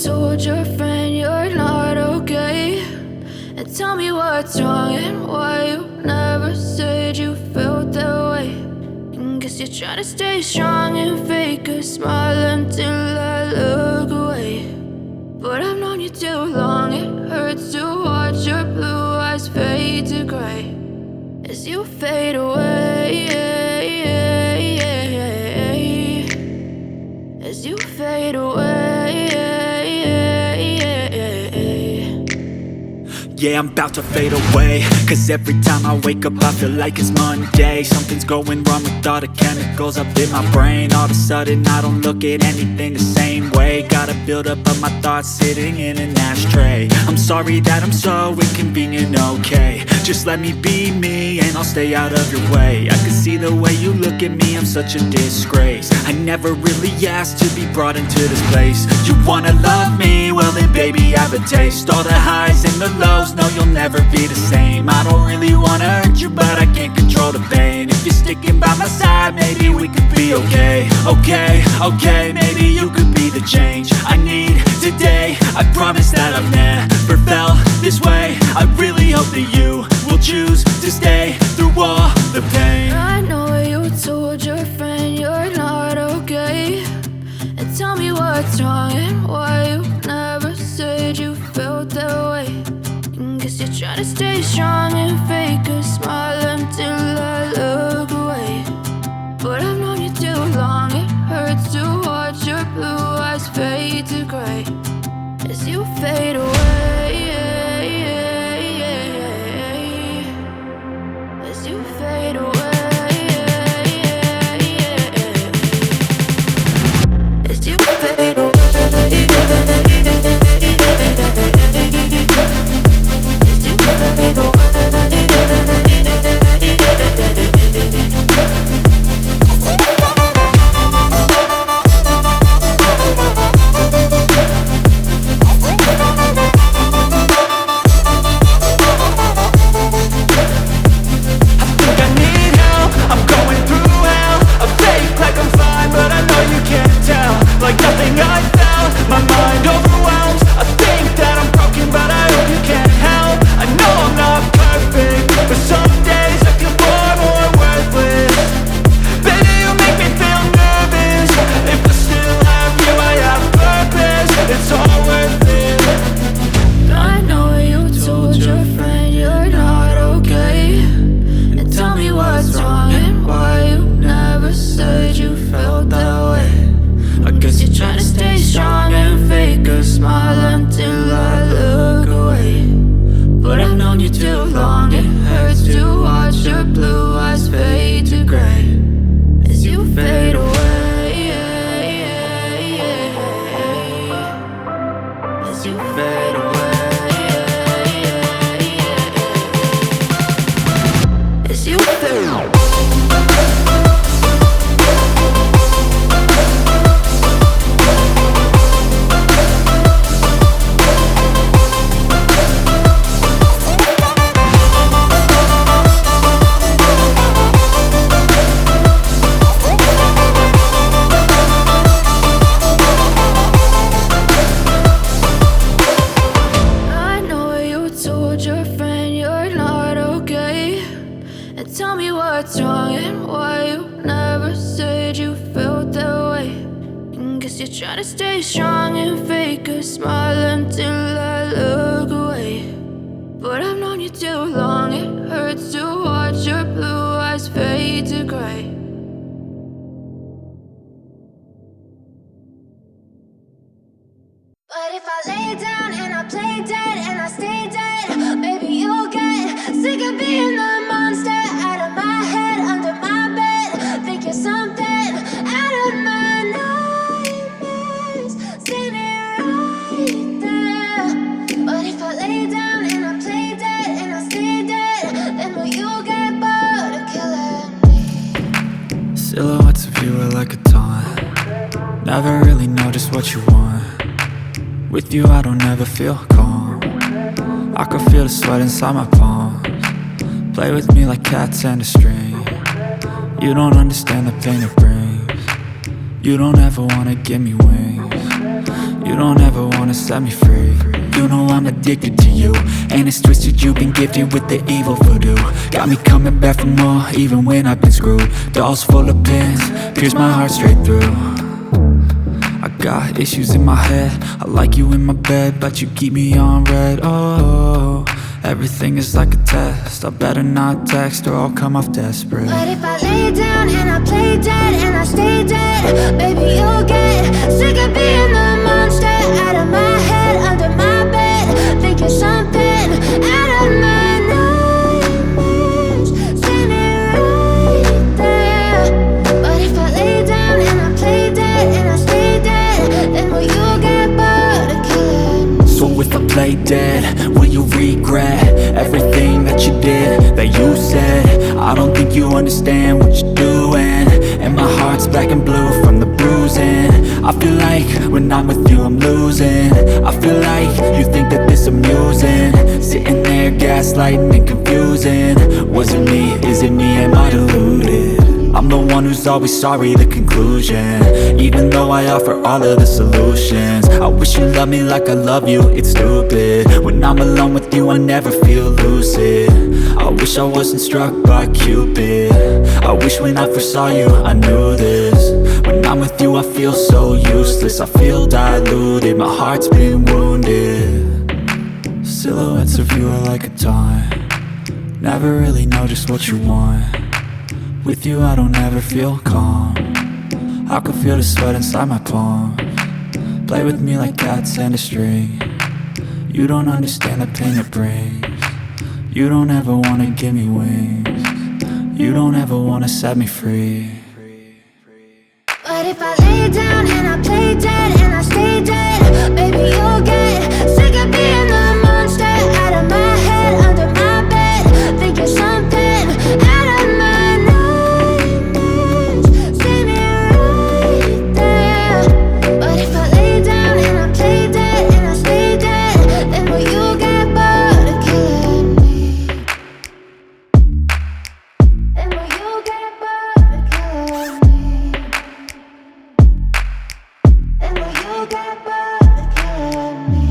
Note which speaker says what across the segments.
Speaker 1: told your friend you're not okay, and tell me what's wrong and why you never said you felt that way. And guess you're trying to stay strong and fake a smile until I look away. But I've known you too long, it hurts to watch your blue eyes fade to gray as you fade away, as you fade away.
Speaker 2: Yeah, I'm about to fade away, cause every time I wake up I feel like it's Monday. Something's going wrong with all the chemicals up in my brain. All of a sudden I don't look at anything the same way. Gotta build up of my thoughts sitting in an ashtray. I'm sorry that I'm so inconvenient, okay. Just let me be me and I'll stay out of your way. I can see the way you look at me, I'm such a disgrace. I never really asked to be brought into this place. You wanna love me? Well then baby I have a taste. All the highs and the lows, no you'll never be the same. I don't really wanna hurt you but I can't control the pain. If you're sticking by my side maybe we could be okay. Okay, maybe you could be the change I need today. I promise that I've never felt this way. I really hope that you will choose to stay through all the pain.
Speaker 1: I know you told your friend you're not okay, and tell me what's wrong and why you never said you felt that way. And guess you're trying to stay strong and fake a smile until I look away. But I've known you too long, it hurts to watch your blue eyes fade to gray as you fade away, as you fade away, as you fade away.
Speaker 2: Like nothing I felt, my mind overwhelmed. I think that I'm broken, but I hope you can't help. I know I'm not perfect, but some days I feel far more worthless. Baby, you make me feel nervous. If I still have you, I have purpose. It's all worth it.
Speaker 1: I know you told your friend you're not okay, and tell me what's wrong and why you never said you felt that way. I guess you're trying to stay strong and fake a smile until I look away. But I've known you too long, it hurts to watch your blue eyes fade to gray as you fade away, as you fade away, as you fade away. What's wrong and why you never said you felt that way. And guess you're trying to stay strong and fake a smile until I look away. But I've known you too long, it hurts to watch your blue eyes fade to gray.
Speaker 3: But if I lay down and I play dead and I stay dead, maybe you'll get sick of being the monster out of my head, under my bed. Think you're something out of my nightmares, standing right there. But if I lay down and I play dead and I stay dead, then will you get bored of killing me?
Speaker 2: Silhouettes of you are like a taunt. Never really know just what you want. With you I don't ever feel calm. I can feel the sweat inside my palms. Play with me like cats and a string. You don't understand the pain it brings. You don't ever wanna give me wings. You You don't ever wanna set me free. You know I'm addicted to you, and it's twisted, you've been gifted with the evil voodoo. Got me coming back for more, even when I've been screwed. Dolls full of pins, pierce my heart straight through. I got issues in my head, I like you in my bed, but you keep me on red. Oh, everything is like a test, I better not text or I'll come off desperate.
Speaker 3: But if I lay down and I play dead and I stay dead, baby, you'll get sick of being the monster out of my head, under my bed. Think you're something out of my nightmares, standing right there. But if I lay down and I play dead and I stay dead, then will you get bored of killing me?
Speaker 2: So if I play dead, will you regret everything that you did, that you said? I don't think you understand what you're doing, and my heart's black and blue from the bruising. I feel like when I'm with you I'm losing. I feel like you think that this amusing, sitting there gaslighting and confusing. Was it me? Is it me? Am I deluded? I'm the one who's always sorry, the conclusion, even though I offer all of the solutions. I wish you loved me like I love you, it's stupid. When I'm alone with you I never feel lucid. I wish I wasn't struck by Cupid. I wish when I first saw you I knew this. When I'm with you I feel so useless, I feel diluted, my heart's been wounded. Silhouettes of you are like a taunt, never really know just what you want. With you I don't ever feel calm, I can feel the sweat inside my palm. Play with me like cats and a string. You don't understand the pain it brings. You don't ever wanna give me wings. You don't ever wanna set me free.
Speaker 3: But if I lay down and I play dead and I stay dead, baby, you'll get sick of being the monster out of my head, under my bed. Think you're something out of my nightmares, standing right there. But if I lay down and I play dead and I stay dead, then will you get bored of killing me? Then will you get bored of killing me? Then will you get bored of killing me?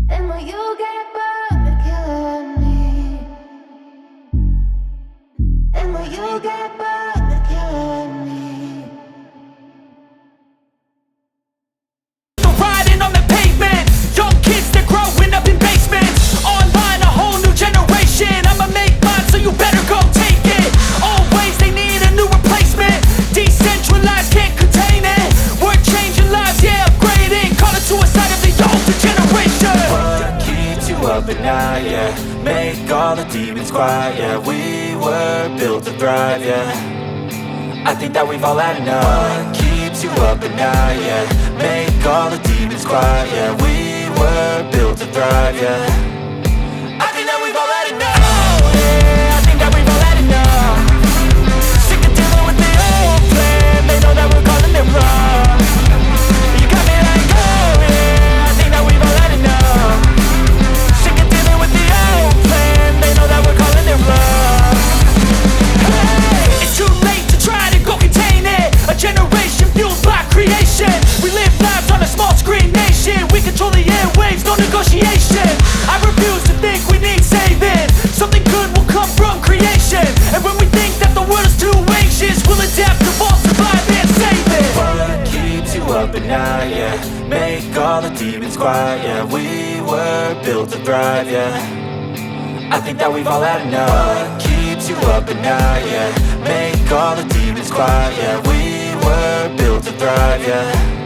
Speaker 3: Then will you get bored of killing me? Then will you get bored of killing me?
Speaker 4: Riding on the pavement, young kids that growing up in basements. Online, a whole new generation. I'ma make mine, so you better go take it. Always they need a new replacement. Decentralized, can't contain it. We're changing lives, yeah, upgrading. Call it suicide of the older generation.
Speaker 2: What keeps you up at night, yeah? Make all the demons quiet, yeah. We were built to thrive, yeah. I think that we've all had enough. What keeps you up at night, yeah? Make all the demons quiet, yeah. We were built to thrive, yeah. I think that we've all had enough. Oh, yeah, I think that we've all had enough. Sick of dealing with the old plan. They know that we're calling it wrong. You got me like, oh yeah, I think that we've all had enough. Sick of dealing with the old plan. They know that we're calling it wrong.
Speaker 4: Hey, it's too late to try to go contain it. A generation fueled by creation. We live lives on a small screen nation. We control the airwaves, no negotiation. I refuse to think we need saving. Something good will come from creation. And when we think that the world is too anxious, we'll adapt, evolve, survive and save it.
Speaker 2: What keeps you up at night, yeah? Make all the demons quiet, yeah. We were built to thrive, yeah. I think that we've all had enough. What keeps you up at night, yeah? Make all the demons quiet, yeah. We were built to thrive, yeah.